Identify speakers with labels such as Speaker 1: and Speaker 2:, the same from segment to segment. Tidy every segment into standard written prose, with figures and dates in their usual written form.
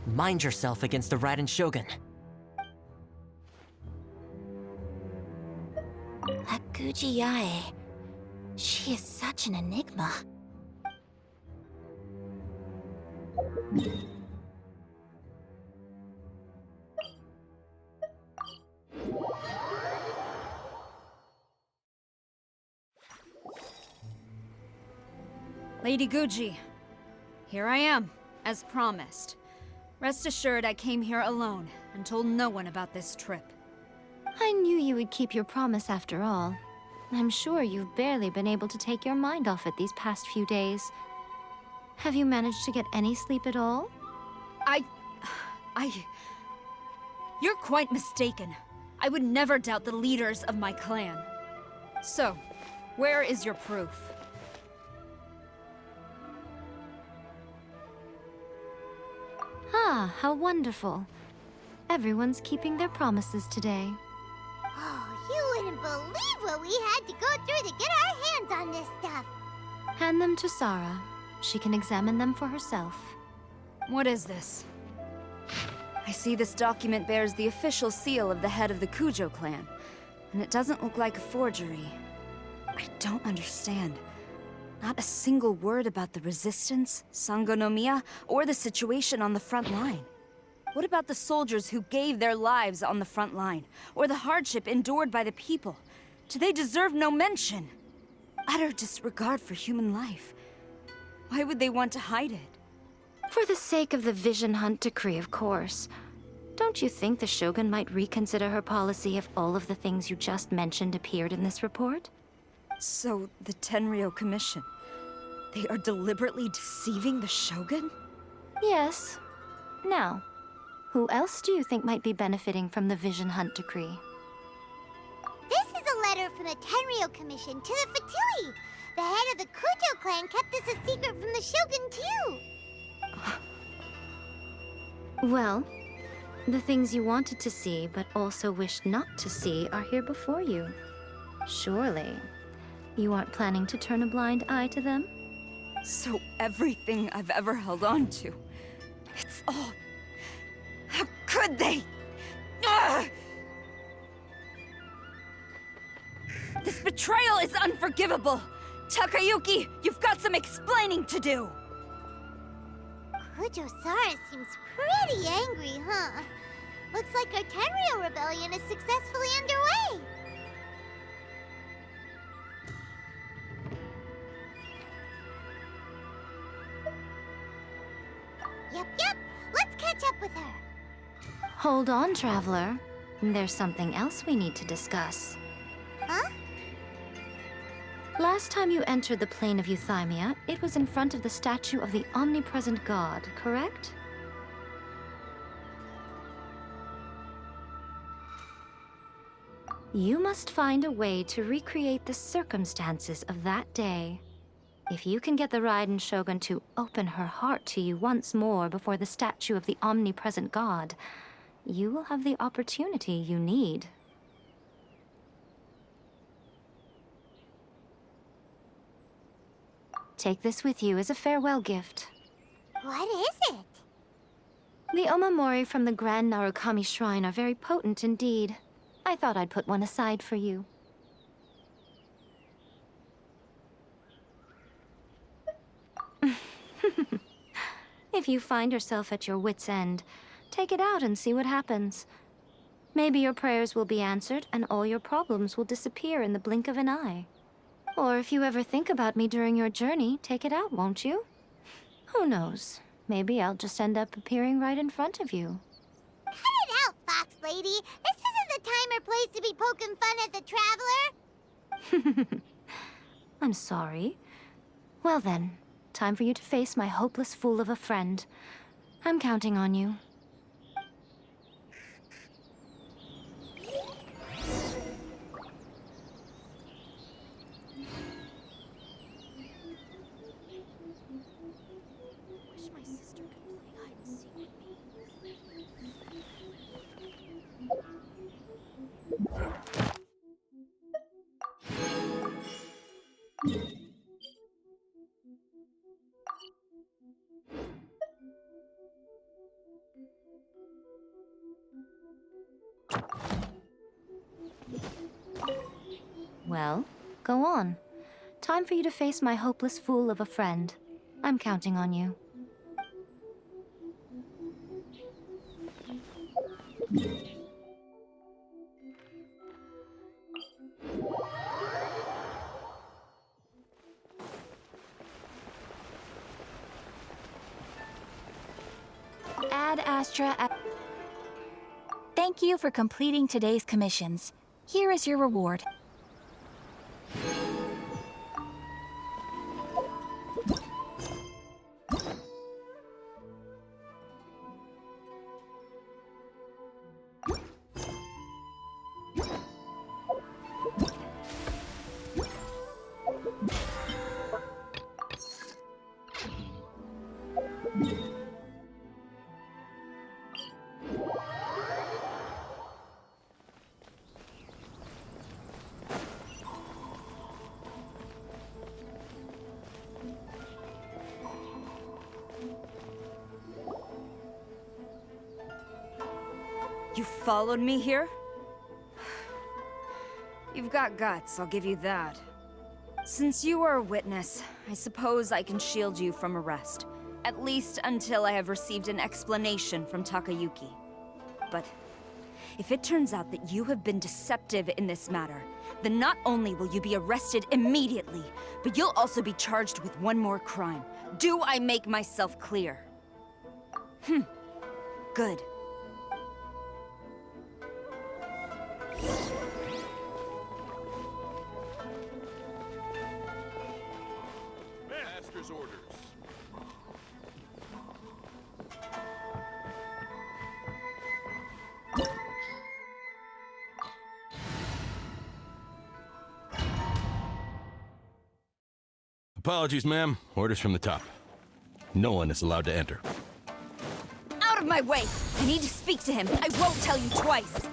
Speaker 1: Mind yourself against the Raiden Shogun.
Speaker 2: That Guji Yae. She is such an enigma.
Speaker 3: Lady Guji, here I am, as promised. Rest assured I came here alone and told no one about this trip.
Speaker 2: I knew you would keep your promise after all. I'm sure you've barely been able to take your mind off it these past few days. Have you managed to get any sleep at all?
Speaker 3: You're quite mistaken. I would never doubt the leaders of my clan. So, where is your proof?
Speaker 2: Ah, how wonderful. Everyone's keeping their promises today.
Speaker 4: Oh, you wouldn't believe what we had to go through to get our hands on this stuff.
Speaker 2: Hand them to Sarah. She can examine them for herself.
Speaker 3: What is this? I see this document bears the official seal of the head of the Kujo clan, and it doesn't look like a forgery. I don't understand. Not a single word about the resistance, Sangonomiya, or the situation on the front line. What about the soldiers who gave their lives on the front line, or the hardship endured by the people? Do they deserve no mention? Utter disregard for human life. Why would they want to hide it?
Speaker 2: For the sake of the Vision Hunt decree, of course. Don't you think the Shogun might reconsider her policy if all of the things you just mentioned appeared in this report?
Speaker 3: So, the Tenryo Commission, they are deliberately deceiving the Shogun?
Speaker 2: Yes. Now, who else do you think might be benefiting from the Vision Hunt decree?
Speaker 4: This is a letter from the Tenryo Commission to the Fatui. The head of the Kujo clan kept this a secret from the Shogun, too.
Speaker 2: Well, the things you wanted to see but also wished not to see are here before you. Surely, you aren't planning to turn a blind eye to them?
Speaker 3: So everything I've ever held on to, it's all... How could they? Ugh! This betrayal is unforgivable! Takayuki, you've got some explaining to do!
Speaker 4: Kujo-Sara seems pretty angry, huh? Looks like our Tenryo rebellion is successfully underway. Yep. Let's catch up with her.
Speaker 2: Hold on, Traveler. There's something else we need to discuss.
Speaker 4: Huh?
Speaker 2: Last time you entered the plane of Euthymia, it was in front of the statue of the omnipresent god, correct? You must find a way to recreate the circumstances of that day. If you can get the Raiden Shogun to open her heart to you once more before the statue of the omnipresent god, you will have the opportunity you need. Take this with you as a farewell gift.
Speaker 4: What is it?
Speaker 2: The omamori from the Grand Narukami Shrine are very potent indeed. I thought I'd put one aside for you. If you find yourself at your wit's end, take it out and see what happens. Maybe your prayers will be answered and all your problems will disappear in the blink of an eye. Or if you ever think about me during your journey, take it out, won't you? Who knows? Maybe I'll just end up appearing right in front of you.
Speaker 4: Cut it out, Fox Lady. This isn't the time or place to be poking fun at the Traveler.
Speaker 2: I'm sorry. Well then, time for you to face my hopeless fool of a friend. I'm counting on you.
Speaker 5: Wish my sister could play hide and seek with me.
Speaker 2: Well, go on. Time for you to face my hopeless fool of a friend. I'm counting on you. Ad Astra.
Speaker 6: Thank you for completing today's commissions. Here is your reward.
Speaker 3: You followed me here? You've got guts, I'll give you that. Since you are a witness, I suppose I can shield you from arrest. At least until I have received an explanation from Takayuki. But if it turns out that you have been deceptive in this matter, then not only will you be arrested immediately, but you'll also be charged with one more crime. Do I make myself clear? Good.
Speaker 7: Master's orders.
Speaker 8: Apologies, ma'am. Orders from the top. No one is allowed to enter.
Speaker 3: Out of my way! I need to speak to him. I won't tell you twice.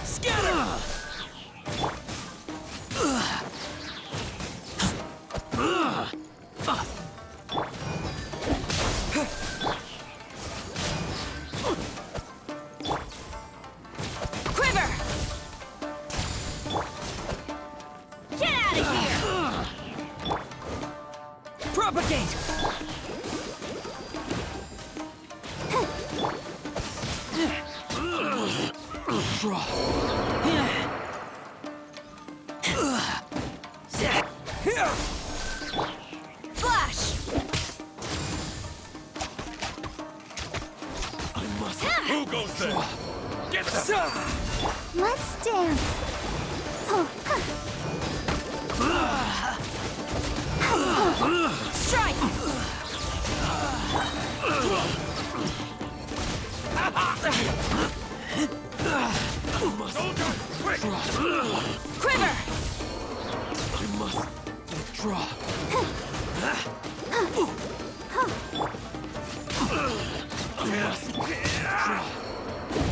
Speaker 8: Scatter!
Speaker 3: Quiver! Get out of here!
Speaker 1: Propagate!
Speaker 3: Flash!
Speaker 7: Who goes there? Get them!
Speaker 4: Let's dance. Oh,
Speaker 3: Strike!
Speaker 7: Soldier, quick!
Speaker 3: Quiver!
Speaker 8: I must withdraw.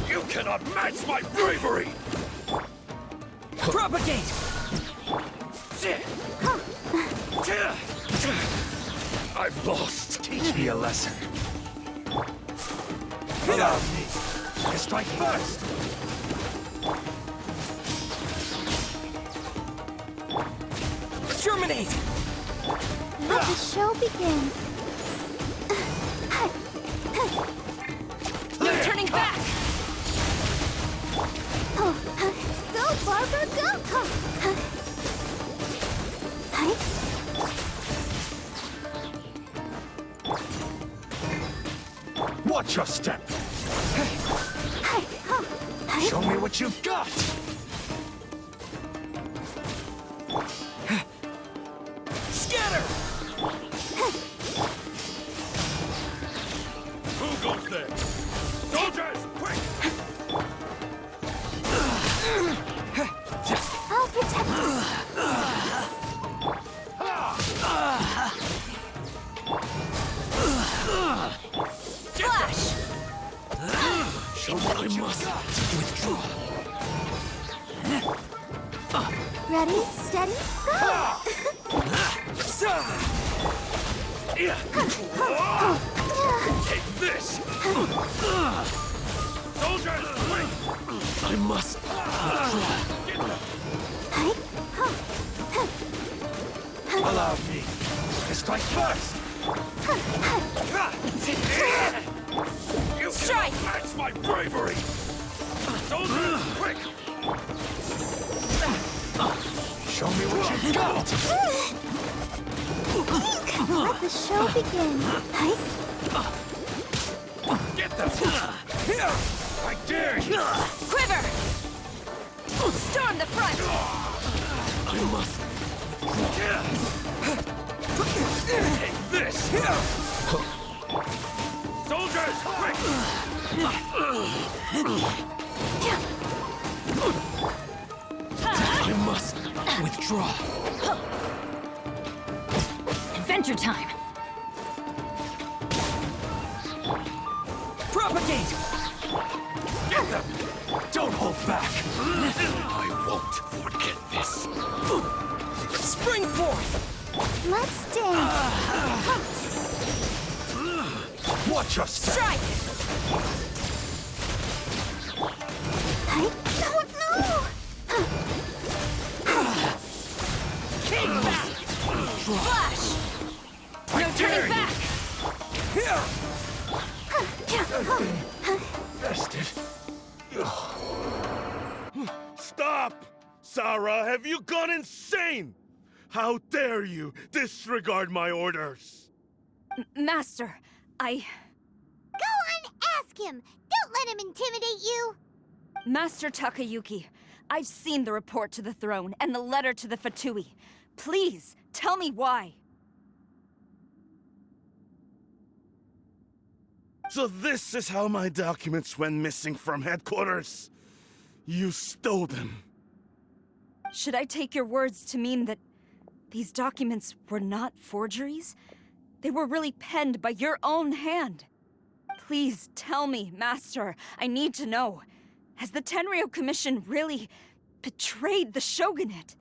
Speaker 7: You cannot match my bravery!
Speaker 1: Propagate!
Speaker 7: I've lost.
Speaker 9: Teach me a lesson. Allow me to strike first.
Speaker 1: Terminate!
Speaker 4: let the show begin.
Speaker 3: No turning back!
Speaker 4: Oh, go, Barbara, go! Hi.
Speaker 9: Watch your step. Show me what you've got.
Speaker 8: Scatter!
Speaker 7: Who goes there? Soldiers, quick!
Speaker 4: I'll protect you.
Speaker 3: Flash!
Speaker 9: Show me what you got.
Speaker 8: Withdraw.
Speaker 4: Ready, steady, go!
Speaker 7: Take this! Soldiers, quick!
Speaker 8: I must
Speaker 9: Allow me to strike first!
Speaker 7: You strike! That's my bravery! Soldiers, quick!
Speaker 9: Show me what you've got!
Speaker 4: Let the show begin.
Speaker 7: Get them! Here! I dare you!
Speaker 3: Quiver! Storm the front!
Speaker 7: I must... Take this! Soldiers, quick! I must withdraw.
Speaker 6: Adventure time!
Speaker 7: Propagate! Get them!
Speaker 9: Don't hold back!
Speaker 7: I won't forget this. Spring forth!
Speaker 4: Let's dance.
Speaker 9: Watch your step!
Speaker 3: Strike!
Speaker 4: Don't know.
Speaker 7: King back!
Speaker 3: Flash! No turning back!
Speaker 7: Here!
Speaker 9: Bested.
Speaker 7: Stop! Sarah, have you gone insane? How dare you disregard my orders?
Speaker 3: Master,
Speaker 4: Go on, ask him. Don't let him intimidate you.
Speaker 3: Master Takayuki, I've seen the report to the throne and the letter to the Fatui. Please, tell me why.
Speaker 7: So this is how my documents went missing from headquarters? You stole them.
Speaker 3: Should I take your words to mean that these documents were not forgeries? They were really penned by your own hand. Please tell me, Master. I need to know. Has the Tenryo Commission really betrayed the Shogunate?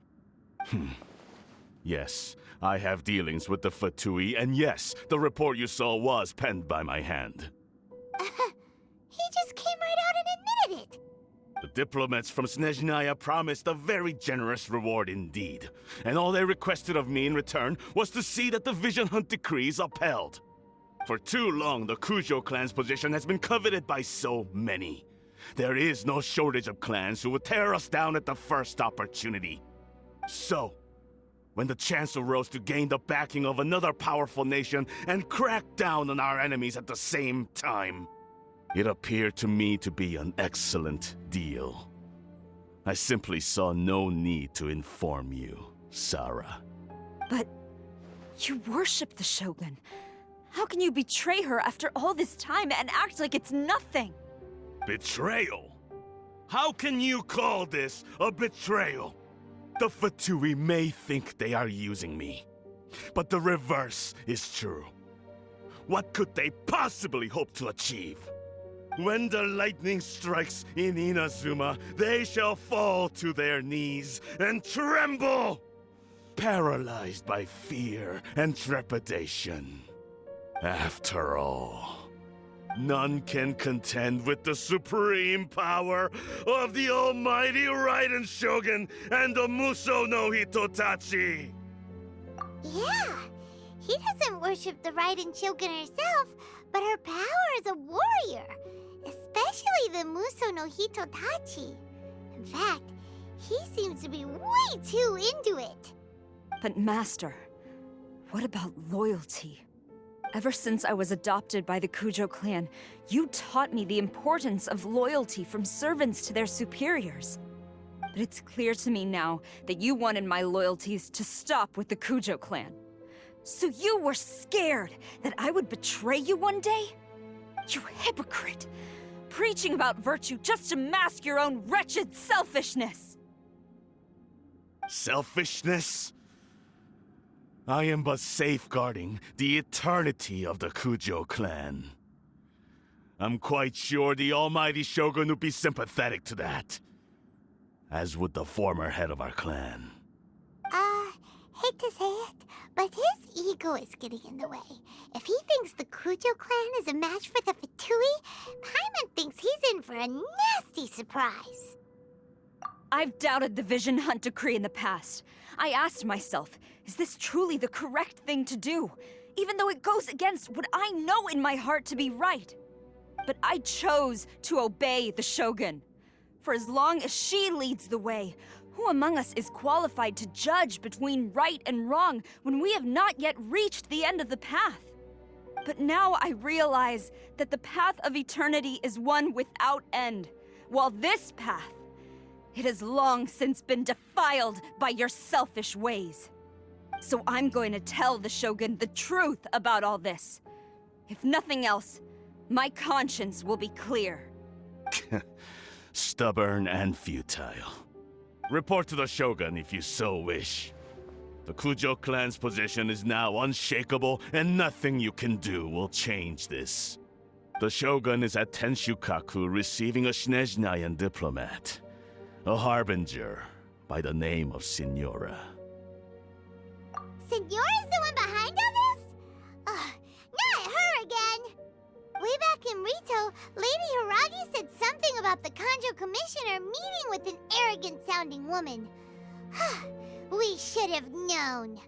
Speaker 7: Yes, I have dealings with the Fatui, and yes, the report you saw was penned by my hand.
Speaker 4: He just came right out and admitted it.
Speaker 7: The diplomats from Snezhnaya promised a very generous reward indeed, and all they requested of me in return was to see that the Vision Hunt decree is upheld. For too long, the Kujo clan's position has been coveted by so many. There is no shortage of clans who would tear us down at the first opportunity. So, when the chance arose to gain the backing of another powerful nation and crack down on our enemies at the same time, it appeared to me to be an excellent deal. I simply saw no need to inform you, Sarah.
Speaker 3: But you worship the Shogun. How can you betray her after all this time and act like it's nothing?
Speaker 7: Betrayal? How can you call this a betrayal? The Fatui may think they are using me, but the reverse is true. What could they possibly hope to achieve? When the lightning strikes in Inazuma, they shall fall to their knees and tremble, paralyzed by fear and trepidation. After all, none can contend with the supreme power of the almighty Raiden Shogun and the Muso no Hitotachi!
Speaker 4: Yeah, he doesn't worship the Raiden Shogun herself, but her power as a warrior, especially the Muso no Hitotachi. In fact, he seems to be way too into it.
Speaker 3: But Master, what about loyalty? Ever since I was adopted by the Kujo clan, you taught me the importance of loyalty from servants to their superiors. But it's clear to me now that you wanted my loyalties to stop with the Kujo clan. So you were scared that I would betray you one day? You hypocrite! Preaching about virtue just to mask your own wretched selfishness!
Speaker 7: Selfishness? I am but safeguarding the eternity of the Kujo clan. I'm quite sure the almighty Shogun would be sympathetic to that. As would the former head of our clan.
Speaker 4: Hate to say it, but his ego is getting in the way. If he thinks the Kujo clan is a match for the Fatui, Paimon thinks he's in for a nasty surprise.
Speaker 3: I've doubted the Vision Hunt decree in the past. I asked myself, is this truly the correct thing to do? Even though it goes against what I know in my heart to be right. But I chose to obey the Shogun. For as long as she leads the way, who among us is qualified to judge between right and wrong when we have not yet reached the end of the path? But now I realize that the path of eternity is one without end, while this path, it has long since been defiled by your selfish ways. So I'm going to tell the Shogun the truth about all this. If nothing else, my conscience will be clear.
Speaker 7: Stubborn and futile. Report to the Shogun if you so wish. The Kujo clan's position is now unshakable, and nothing you can do will change this. The Shogun is at Tenshukaku receiving a Snezhnayan diplomat, a harbinger by the name of Signora.
Speaker 4: Signora's the one behind all this? Ugh, not her again! Way back in Rito, Lady Hiragi said something about the Kanjo Commissioner meeting with an arrogant-sounding woman. We should have known.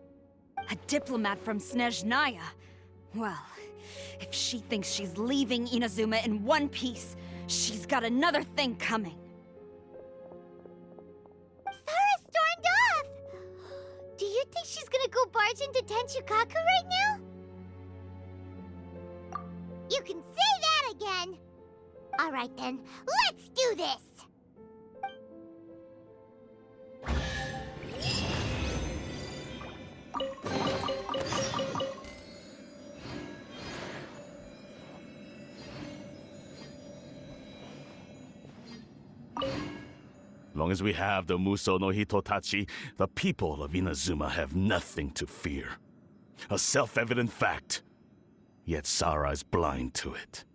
Speaker 3: A diplomat from Snezhnaya? Well, if she thinks she's leaving Inazuma in one piece, she's got another thing coming.
Speaker 4: Sara stormed off! Do you think she's gonna go barge into Tenshukaku right now? You can say that again! Alright then, let's do this!
Speaker 7: Long as we have the Muso no Hitotachi, the people of Inazuma have nothing to fear. A self-evident fact. Yet Sara is blind to it.